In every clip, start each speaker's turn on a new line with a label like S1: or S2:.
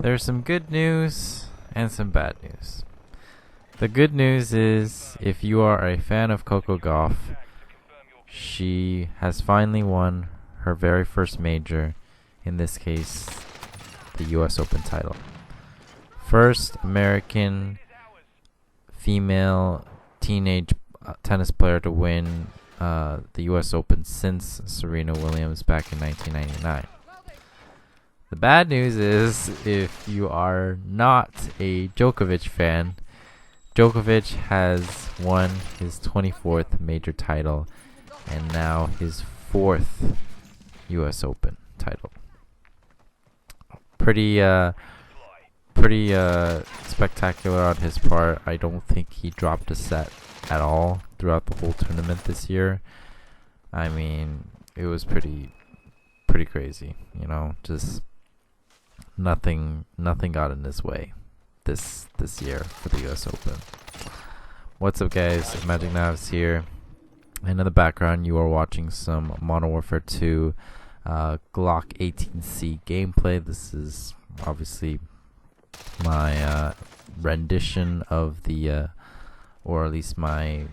S1: There's some good news and some bad news. The good news is if you are a fan of Coco Gauff, she has finally won her very first major, in this case, the US Open title. First American female teenage tennis player to win the US Open since Serena Williams back in 1999. The bad news is if you are not a Djokovic fan, Djokovic has won his 24th major title and now his 4th US Open title. Pretty spectacular on his part. I don't think he dropped a set at all throughout the whole tournament this year. I mean, it was pretty crazy, just nothing got in his way this year for the US Open. What's up, guys? MW2 here. And in the background you are watching some Modern Warfare 2 Glock 18c gameplay. This is obviously my rendition of the or at least my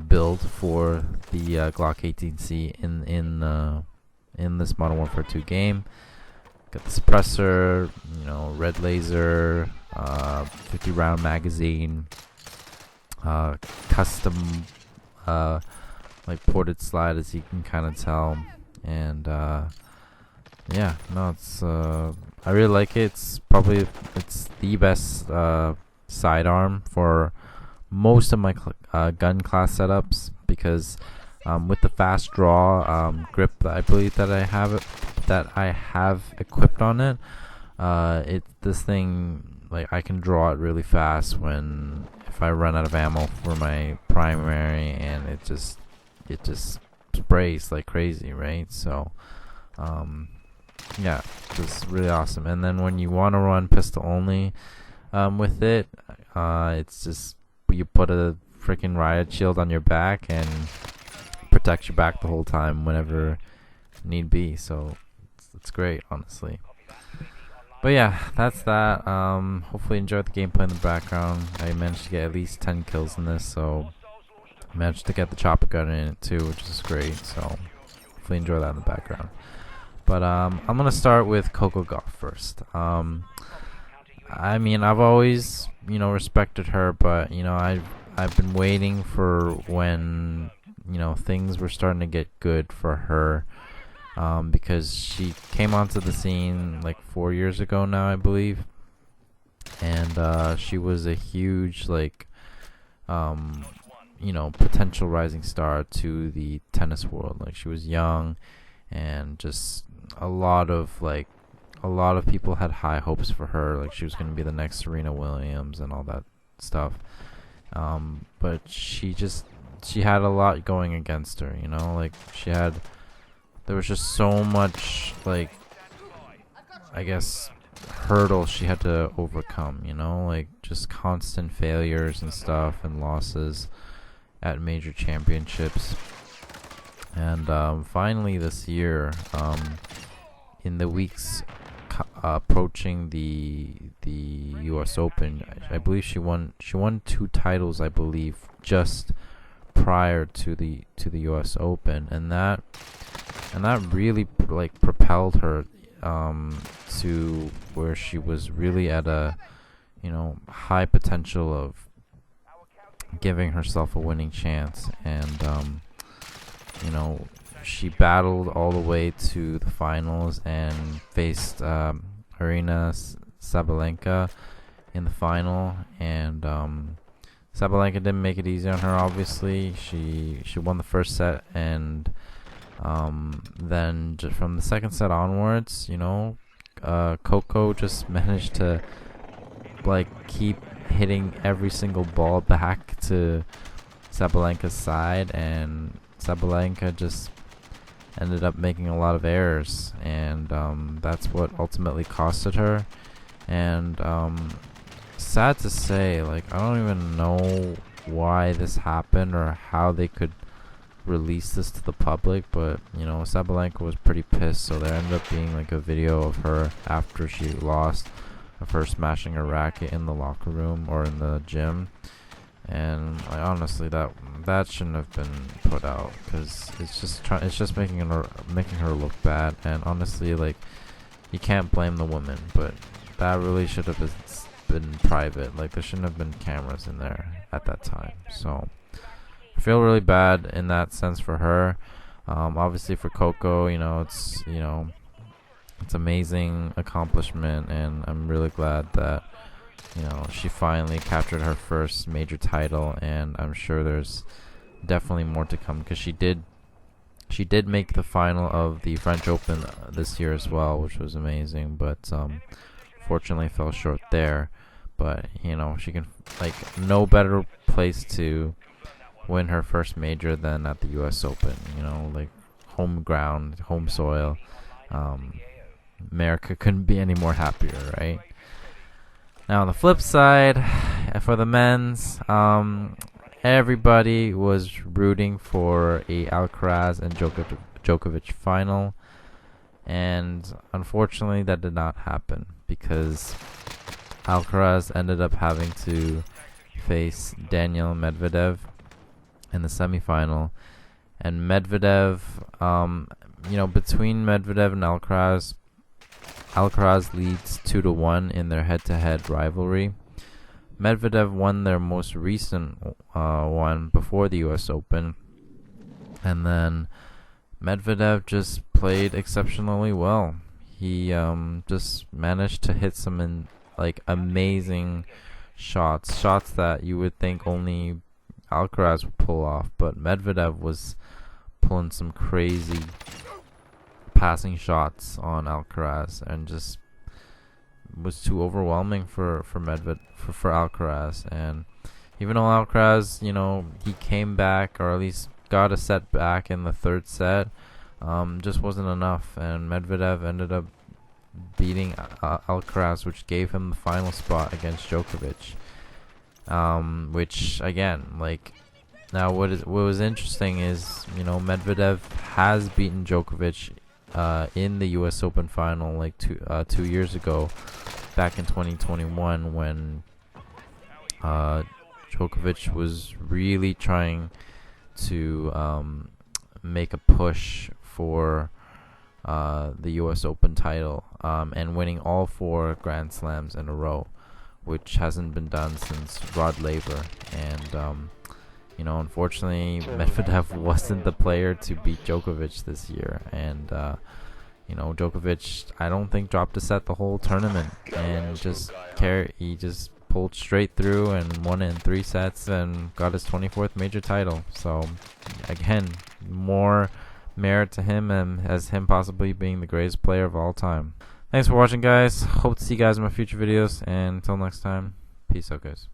S1: build for the Glock 18c in this Modern Warfare 2 game. Got the suppressor, red laser, 50 round magazine, custom like ported slide, as you can kind of tell, and yeah, no, it's I really like it. It's the best sidearm for most of my gun class setups, because with the fast draw grip that I believe that I have equipped on it, this thing, like, I can draw it really fast if I run out of ammo for my primary, and it just sprays like crazy, right? So yeah, just really awesome. And then when you want to run pistol only with it, it's just you put a freaking riot shield on your back and protects your back the whole time whenever need be. So it's great, honestly. But yeah, that's that. Hopefully you enjoyed the gameplay in the background. I managed to get at least 10 kills in this, so I managed to get the chopper gun in it too, which is great. So hopefully enjoy that in the background. But I'm gonna start with Coco Gauff first. I mean, I've always respected her, but I've been waiting for when things were starting to get good for her, because she came onto the scene like 4 years ago now, I believe, and she was a huge potential rising star to the tennis world. Like, she was young, and just a lot of people had high hopes for her. Like, she was going to be the next Serena Williams and all that stuff. But she had a lot going against her, like there was just so much, I guess, hurdles she had to overcome, like just constant failures and stuff and losses at major championships. And finally this year, in the weeks approaching the US Open, I believe she won 2 titles, I believe, just prior to the US Open, and that really propelled her to where she was really at a high potential of giving herself a winning chance. And she battled all the way to the finals and faced Aryna Sabalenka in the final, and Sabalenka didn't make it easy on her. Obviously, she won the first set, and then just from the second set onwards, Coco just managed to keep hitting every single ball back to Sabalenka's side, and Sabalenka just ended up making a lot of errors, and that's what ultimately costed her. And sad to say, I don't even know why this happened or how they could release this to the public, but you know, Sabalenka was pretty pissed, so there ended up being like a video of her after she lost, of her smashing a racket in the locker room or in the gym. And like, honestly, that shouldn't have been put out, because it's just making her look bad. And honestly, like, you can't blame the woman, but that really should have been private. Like, there shouldn't have been cameras in there at that time. So I feel really bad in that sense for her. Obviously for Coco, it's amazing accomplishment, and I'm really glad that she finally captured her first major title, and I'm sure there's definitely more to come, because she did make the final of the French Open this year as well, which was amazing, but fortunately fell short there. But she can, like, no better place to win her first major than at the US Open. Like, home ground, home soil. America couldn't be any more happier, right? Now on the flip side, for the men's, everybody was rooting for a Alcaraz and Djokovic final, and unfortunately that did not happen, because Alcaraz ended up having to face Daniil Medvedev in the semifinal, and Medvedev, between Medvedev and Alcaraz leads 2-1 in their head-to-head rivalry. Medvedev won their most recent one before the US Open, and then Medvedev just played exceptionally well. He just managed to hit some amazing shots that you would think only Alcaraz would pull off, but Medvedev was pulling some crazy passing shots on Alcaraz, and just was too overwhelming for Alcaraz. And even though Alcaraz, he came back, or at least got a set back in the third set, just wasn't enough, and Medvedev ended up beating Alcaraz, which gave him the final spot against Djokovic. Which again, like, now what was interesting is, Medvedev has beaten Djokovic in the US Open final, like 2 years ago, back in 2021, when Djokovic was really trying to make a push for the US Open title, and winning all 4 Grand Slams in a row, which hasn't been done since Rod Laver. And unfortunately, Medvedev wasn't the player to beat Djokovic this year, and Djokovic, I don't think, dropped a set the whole tournament, and he just pulled straight through and won it in 3 sets and got his 24th major title. So again, more merit to him, and as him possibly being the greatest player of all time. Thanks for watching, guys. Hope to see you guys in my future videos, and until next time, peace out, guys.